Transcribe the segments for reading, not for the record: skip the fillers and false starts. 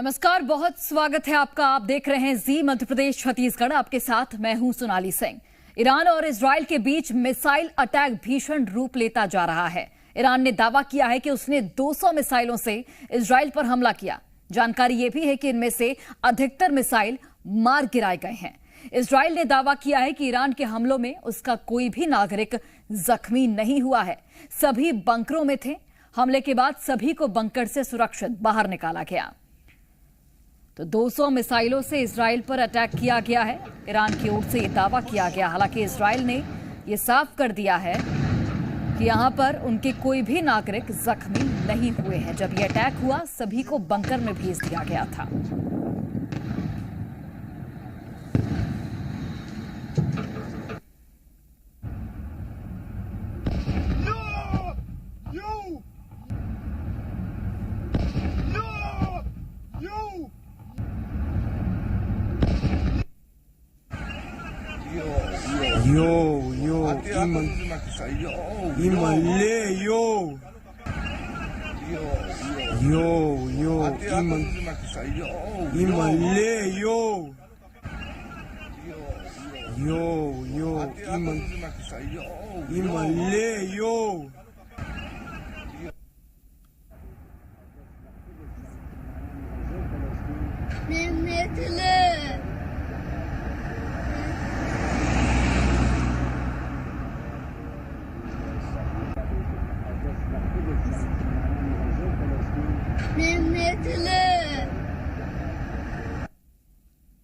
नमस्कार, बहुत स्वागत है आपका। आप देख रहे हैं जी मध्य प्रदेश छत्तीसगढ़। आपके साथ मैं हूं सोनाली सिंह। ईरान और इजराइल के बीच मिसाइल अटैक भीषण रूप लेता जा रहा है। ईरान ने दावा किया है कि उसने 200 मिसाइलों से इजराइल पर हमला किया। जानकारी यह भी है कि इनमें से अधिकतर मिसाइल मार गिराए गए हैं। इजराइल ने दावा किया है कि ईरान के हमलों में उसका कोई भी नागरिक जख्मी नहीं हुआ है। सभी बंकरों में थे। हमले के बाद सभी को बंकर से सुरक्षित बाहर निकाला गया। तो 200 मिसाइलों से इजराइल पर अटैक किया गया है। ईरान की ओर से यह दावा किया गया। हालांकि इजराइल ने यह साफ कर दिया है कि यहां पर उनके कोई भी नागरिक जख्मी नहीं हुए हैं। जब यह अटैक हुआ, सभी को बंकर में भेज दिया गया था।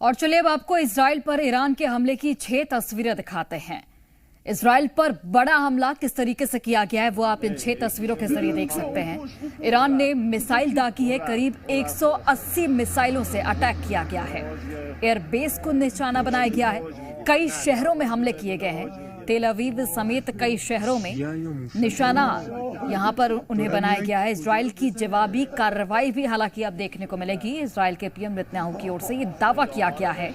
और चलिए अब आपको इजराइल पर ईरान के हमले की 6 तस्वीरें दिखाते हैं। इजराइल पर बड़ा हमला किस तरीके से किया गया है वो आप इन 6 तस्वीरों के जरिए देख सकते हैं। ईरान ने मिसाइल दागी है। करीब 180 मिसाइलों से अटैक किया गया है। एयरबेस को निशाना बनाया गया है। कई शहरों में हमले किए गए हैं। तेल अवीव समेत कई शहरों में निशाना यहां पर उन्हें बनाया गया है। इजराइल की जवाबी कार्रवाई भी हालांकि अब देखने को मिलेगी। इजराइल के पीएम नेतन्याहू की ओर से ये दावा किया गया है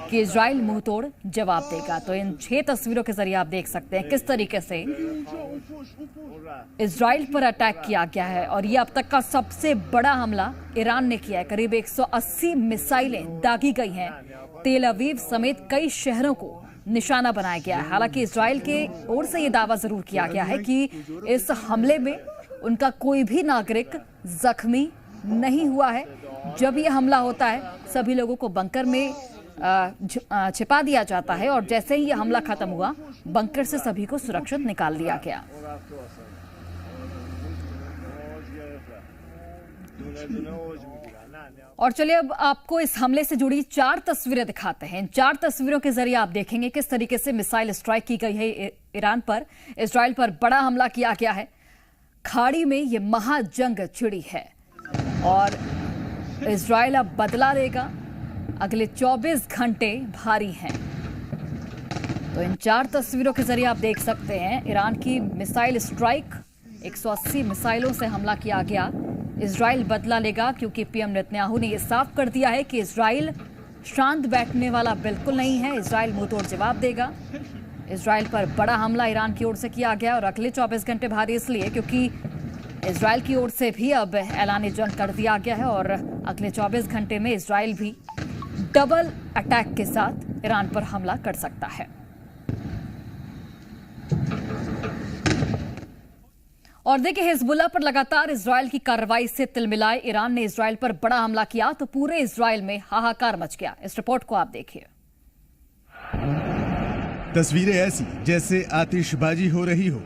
कि इजराइल मुंह तोड़ जवाब देगा। तो इन 6 तस्वीरों के जरिए आप देख सकते हैं किस तरीके से इजराइल पर अटैक किया गया है। और ये अब तक का सबसे बड़ा हमला ईरान ने किया है। करीब 180 मिसाइलें दागी गई हैं। तेल अवीव समेत कई शहरों को निशाना बनाया गया है। हालांकि इजराइल के ओर से यह दावा जरूर किया गया है कि इस हमले में उनका कोई भी नागरिक जख्मी नहीं हुआ है। जब यह हमला होता है, सभी लोगों को बंकर में छिपा दिया जाता है और जैसे ही यह हमला खत्म हुआ, बंकर से सभी को सुरक्षित निकाल लिया गया। और चलिए अब आपको इस हमले से जुड़ी 4 तस्वीरें दिखाते हैं। इन 4 तस्वीरों के जरिए आप देखेंगे किस तरीके से मिसाइल स्ट्राइक की गई है ईरान पर। इजराइल पर बड़ा हमला किया गया है। खाड़ी में ये महाजंग छिड़ी है और इजराइल अब बदला लेगा। अगले 24 घंटे भारी हैं। तो इन 4 तस्वीरों के जरिए आप देख सकते हैं ईरान की मिसाइल स्ट्राइक। 180 मिसाइलों से हमला किया गया। इजराइल बदला लेगा क्योंकि पीएम नेतन्याहू ने यह साफ कर दिया है कि इजराइल शांत बैठने वाला बिल्कुल नहीं है। इजराइल मुंहतोड़ जवाब देगा। इजराइल पर बड़ा हमला ईरान की ओर से किया गया और अगले 24 घंटे भारी इसलिए क्योंकि इजराइल की ओर से भी अब ऐलान जंग कर दिया गया है और अगले 24 घंटे में इजराइल भी डबल अटैक के साथ ईरान पर हमला कर सकता है। और देखिए, हिजबुल्लाह पर लगातार इजराइल की कार्रवाई से तिलमिलाए ईरान ने इजराइल पर बड़ा हमला किया तो पूरे इजराइल में हाहाकार मच गया। इस रिपोर्ट को आप देखिए। तस्वीरें ऐसी जैसे आतिशबाजी हो रही हो।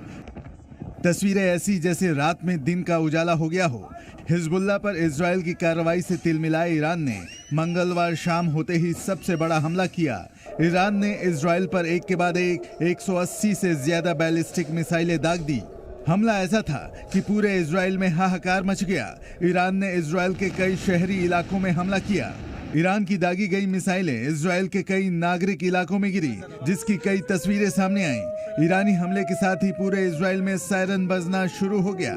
तस्वीरें ऐसी जैसे रात में दिन का उजाला हो गया हो। हिजबुल्लाह पर इजराइल की कार्रवाई से तिलमिलाए ईरान ने मंगलवार शाम होते ही सबसे बड़ा हमला किया। ईरान ने इजराइल पर एक के बाद एक 180 से ज्यादा बैलिस्टिक मिसाइलें दाग दी। हमला ऐसा था कि पूरे इजराइल में हाहाकार मच गया। ईरान ने इजराइल के कई शहरी इलाकों में हमला किया। ईरान की दागी गई मिसाइलें इजराइल के कई नागरिक इलाकों में गिरी, जिसकी कई तस्वीरें सामने आईं। ईरानी हमले के साथ ही पूरे इजराइल में सायरन बजना शुरू हो गया।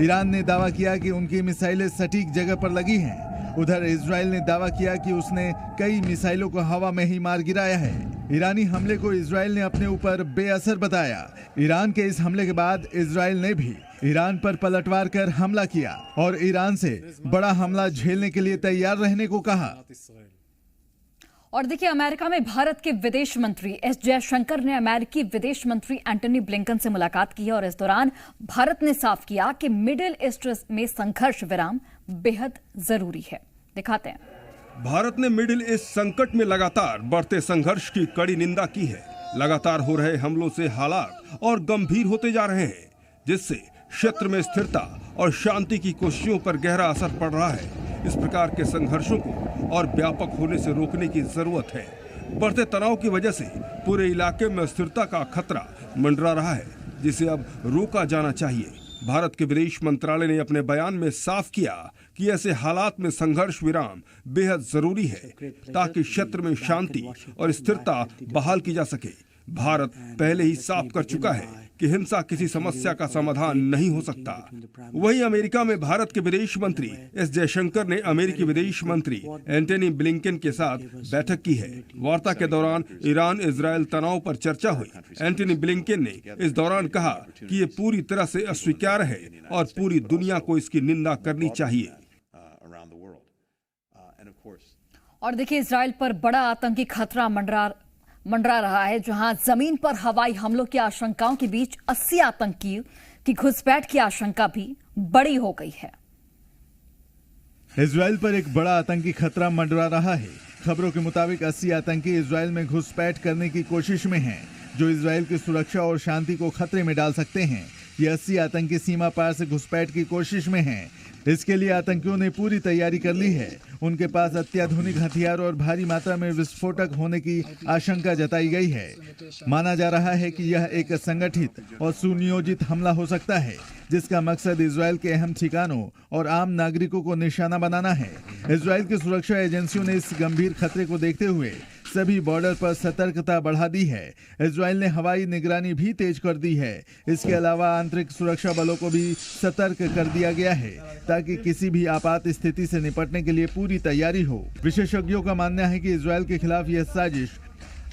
ईरान ने दावा किया कि उनकी मिसाइलें सटीक जगह पर लगी हैं। उधर इजराइल ने दावा किया कि उसने कई मिसाइलों को हवा में ही मार गिराया है। ईरानी हमले को इजराइल ने अपने ऊपर बेअसर बताया। ईरान के इस हमले के बाद इजराइल ने भी ईरान पर पलटवार कर हमला किया और ईरान से बड़ा हमला झेलने के लिए तैयार रहने को कहा। और देखिए, अमेरिका में भारत के विदेश मंत्री एस जयशंकर ने अमेरिकी विदेश मंत्री एंटनी ब्लिंकन से मुलाकात की और इस दौरान भारत ने साफ किया कि मिडिल ईस्ट में संघर्ष विराम बेहद जरूरी है। दिखाते हैं। भारत ने मिडिल ईस्ट संकट में लगातार बढ़ते संघर्ष की कड़ी निंदा की है। लगातार हो रहे हमलों से हालात और गंभीर होते जा रहे हैं, जिससे क्षेत्र में स्थिरता और शांति की कोशिशों पर गहरा असर पड़ रहा है। इस प्रकार के संघर्षों को और व्यापक होने से रोकने की जरूरत है। बढ़ते तनाव की वजह से पूरे इलाके में अस्थिरता का खतरा मंडरा रहा है, जिसे अब रोका जाना चाहिए। भारत के विदेश मंत्रालय ने अपने बयान में साफ किया कि ऐसे हालात में संघर्ष विराम बेहद जरूरी है, ताकि क्षेत्र में शांति और स्थिरता बहाल की जा सके। भारत पहले ही साफ कर चुका है कि हिंसा किसी समस्या का समाधान नहीं हो सकता। वहीं अमेरिका में भारत के विदेश मंत्री एस जयशंकर ने अमेरिकी विदेश मंत्री एंटनी ब्लिंकन के साथ बैठक की है। वार्ता के दौरान ईरान इजरायल तनाव पर चर्चा हुई। एंटनी ब्लिंकन ने इस दौरान कहा कि ये पूरी तरह से अस्वीकार्य है और पूरी दुनिया को इसकी निंदा करनी चाहिए। और देखिए, इजरायल पर बड़ा आतंकी खतरा मंडरा रहा है, जहां जमीन पर हवाई हमलों की आशंकाओं के बीच 80 आतंकियों की घुसपैठ की आशंका भी बड़ी हो गई है। इजराइल पर एक बड़ा आतंकी खतरा मंडरा रहा है। खबरों के मुताबिक 80 आतंकी इजराइल में घुसपैठ करने की कोशिश में हैं, जो इजराइल की सुरक्षा और शांति को खतरे में डाल सकते हैं। ये 80 आतंकी सीमा पार से घुसपैठ की कोशिश में हैं। इसके लिए आतंकियों ने पूरी तैयारी कर ली है। उनके पास अत्याधुनिक हथियार और भारी मात्रा में विस्फोटक होने की आशंका जताई गई है। माना जा रहा है कि यह एक संगठित और सुनियोजित हमला हो सकता है, जिसका मकसद इजराइल के अहम ठिकानों और आम नागरिकों को निशाना बनाना है। इजराइल की सुरक्षा एजेंसियों ने इस गंभीर खतरे को देखते हुए सभी बॉर्डर पर सतर्कता बढ़ा दी है। इजराइल ने हवाई निगरानी भी तेज कर दी है। इसके अलावा आंतरिक सुरक्षा बलों को भी सतर्क कर दिया गया है, ताकि किसी भी आपात स्थिति से निपटने के लिए पूरी तैयारी हो। विशेषज्ञों का मानना है कि इजराइल के खिलाफ यह साजिश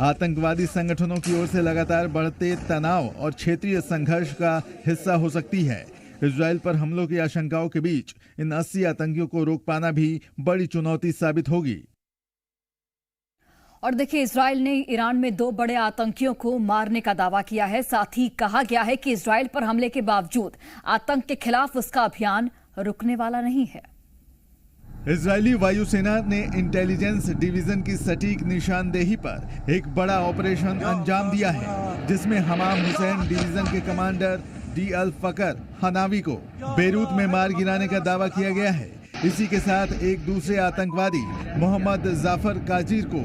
आतंकवादी संगठनों की ओर से लगातार बढ़ते तनाव और क्षेत्रीय संघर्ष का हिस्सा हो सकती है। इजराइल पर हमलों की आशंकाओं के बीच इन 80 आतंकियों को रोक पाना भी बड़ी चुनौती साबित होगी। और देखिए, इजराइल ने ईरान में 2 बड़े आतंकियों को मारने का दावा किया है। साथ ही कहा गया है कि इजराइल पर हमले के बावजूद आतंक के खिलाफ उसका अभियान रुकने वाला नहीं है। इजरायली वायुसेना ने इंटेलिजेंस डिवीजन की सटीक निशानदेही पर एक बड़ा ऑपरेशन अंजाम दिया है, जिसमें हमाम हुसैन डिवीजन के कमांडर डी अल फकर हनावी को बेरूत में मार गिराने का दावा किया गया है। इसी के साथ एक दूसरे आतंकवादी मोहम्मद जाफर काजिर को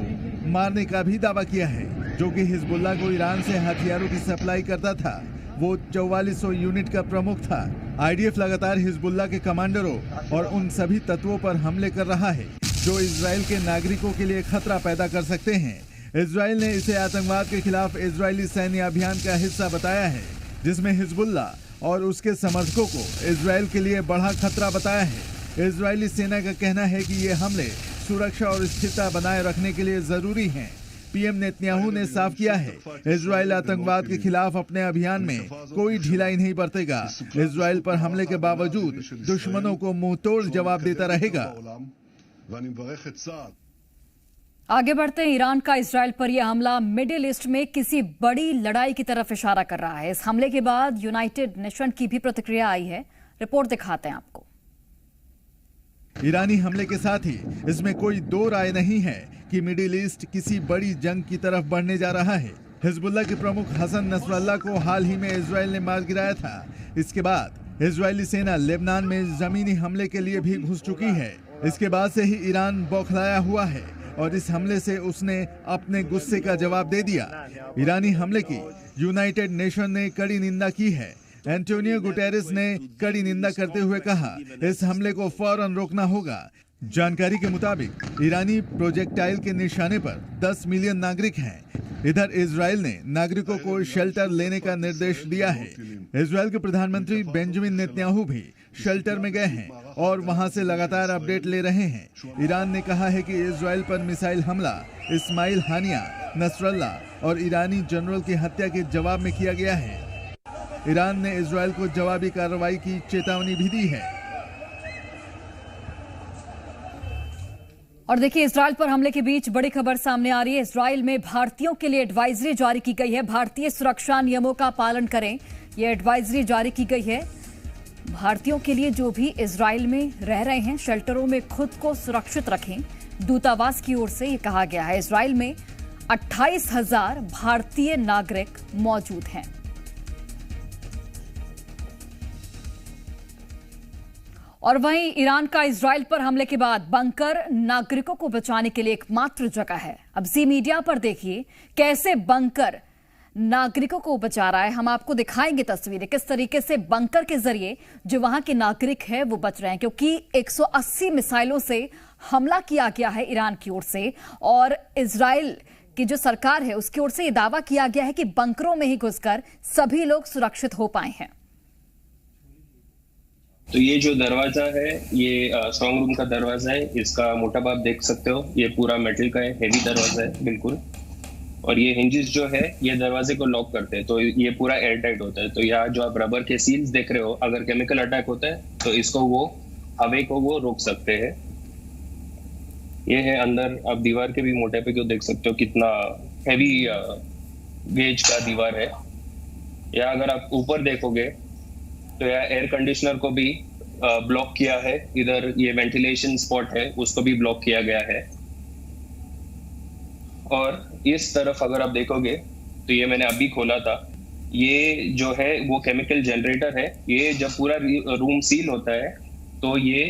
मारने का भी दावा किया है, जो कि हिजबुल्लाह को ईरान से हथियारों की सप्लाई करता था। वो 4400 यूनिट का प्रमुख था। आईडीएफ लगातार हिजबुल्लाह के कमांडरों और उन सभी तत्वों पर हमले कर रहा है, जो इजराइल के नागरिकों के लिए खतरा पैदा कर सकते हैं। इजराइल ने इसे आतंकवाद के खिलाफ इजरायली सैन्य अभियान का हिस्सा बताया है, जिसमें हिजबुल्लाह और उसके समर्थकों को इजराइल के लिए बड़ा खतरा बताया है। इजरायली सेना का कहना है कि ये हमले सुरक्षा और स्थिरता बनाए रखने के लिए जरूरी हैं। पीएम नेतन्याहू ने साफ किया है, इजराइल आतंकवाद के खिलाफ अपने अभियान में कोई ढिलाई नहीं बरतेगा। इजराइल पर हमले के बावजूद दुश्मनों को मुंहतोड़ जवाब देता रहेगा। आगे बढ़ते हैं। ईरान का इजराइल पर यह हमला मिडिल ईस्ट में किसी बड़ी लड़ाई की तरफ इशारा कर रहा है। इस हमले के बाद यूनाइटेड नेशन की भी प्रतिक्रिया आई है। रिपोर्ट दिखाते हैं आपको। ईरानी हमले के साथ ही इसमें कोई दो राय नहीं है कि मिडिल ईस्ट किसी बड़ी जंग की तरफ बढ़ने जा रहा है। हिजबुल्लाह के प्रमुख हसन नसरल्लाह को हाल ही में इजराइल ने मार गिराया था। इसके बाद इजरायली सेना लेबनान में जमीनी हमले के लिए भी घुस चुकी है। इसके बाद से ही ईरान बौखलाया हुआ है और इस हमले से उसने अपने गुस्से का जवाब दे दिया। ईरानी हमले की यूनाइटेड नेशन ने कड़ी निंदा की है। एंटोनियो गुटेरेस ने कड़ी निंदा करते हुए कहा, इस हमले को फौरन रोकना होगा। जानकारी के मुताबिक ईरानी प्रोजेक्टाइल के निशाने पर 10 मिलियन नागरिक हैं। इधर इजराइल ने नागरिकों को शेल्टर लेने का निर्देश दिया है। इजराइल के प्रधानमंत्री बेंजामिन नेतन्याहू भी शेल्टर में गए हैं और वहां से लगातार अपडेट ले रहे हैं। ईरान ने कहा है कि इजराइल पर मिसाइल हमला इस्माइल हानिया, नसरल्ला और ईरानी जनरल की हत्या के जवाब में किया गया है। ईरान ने इजराइल को जवाबी कार्रवाई की चेतावनी भी दी है। और देखिए, इजराइल पर हमले के बीच बड़ी खबर सामने आ रही है। इजराइल में भारतीयों के लिए एडवाइजरी जारी की गई है। भारतीय सुरक्षा नियमों का पालन करें, यह एडवाइजरी जारी की गई है। भारतीयों के लिए जो भी इजराइल में रह रहे हैं, शेल्टरों में खुद को सुरक्षित रखें। दूतावास की ओर से यह कहा गया है। इजराइल में 28,000 भारतीय नागरिक मौजूद हैं। और वहीं ईरान का इजराइल पर हमले के बाद बंकर नागरिकों को बचाने के लिए एकमात्र जगह है। अब जी मीडिया पर देखिए कैसे बंकर नागरिकों को बचा रहा है। हम आपको दिखाएंगे तस्वीरें, किस तरीके से बंकर के जरिए जो वहां के नागरिक है वो बच रहे हैं, क्योंकि 180 मिसाइलों से हमला किया गया है ईरान की ओर से। और इजराइल की जो सरकार है उसकी ओर से यह दावा किया गया है कि बंकरों में ही घुसकर सभी लोग सुरक्षित हो पाए हैं। तो ये जो दरवाजा है, ये स्ट्रॉन्ग रूम का दरवाजा है। इसका मोटापा आप देख सकते हो, ये पूरा मेटल का है, हेवी दरवाजा है बिल्कुल। और ये हिंजेस जो है ये दरवाजे को लॉक करते हैं, तो ये पूरा एयर टाइट होता है। तो यहाँ जो आप रबर के सील्स देख रहे हो, अगर केमिकल अटैक होता है तो इसको वो हवा को वो रोक सकते हैं। ये है अंदर, आप दीवार के भी मोटापे को देख सकते हो, कितना हैवी गेज का दीवार है। या अगर आप ऊपर देखोगे तो यहाँ एयर कंडीशनर को भी ब्लॉक किया है। इधर ये वेंटिलेशन स्पॉट है, उसको भी ब्लॉक किया गया है। और इस तरफ अगर आप देखोगे तो ये मैंने अभी खोला था, ये जो है वो केमिकल जनरेटर है। ये जब पूरा रूम सील होता है तो ये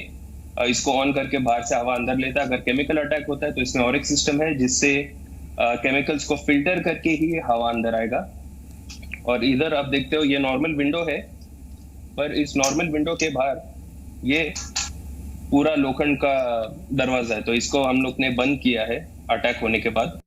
इसको ऑन करके बाहर से हवा अंदर लेता है। अगर केमिकल अटैक होता है तो इसमें और एक सिस्टम है जिससे केमिकल्स को फिल्टर करके ही हवा अंदर आएगा। और इधर आप देखते हो ये नॉर्मल विंडो है, पर इस नॉर्मल विंडो के बाहर ये पूरा लोखंड का दरवाजा है, तो इसको हम लोग ने बंद किया है अटैक होने के बाद।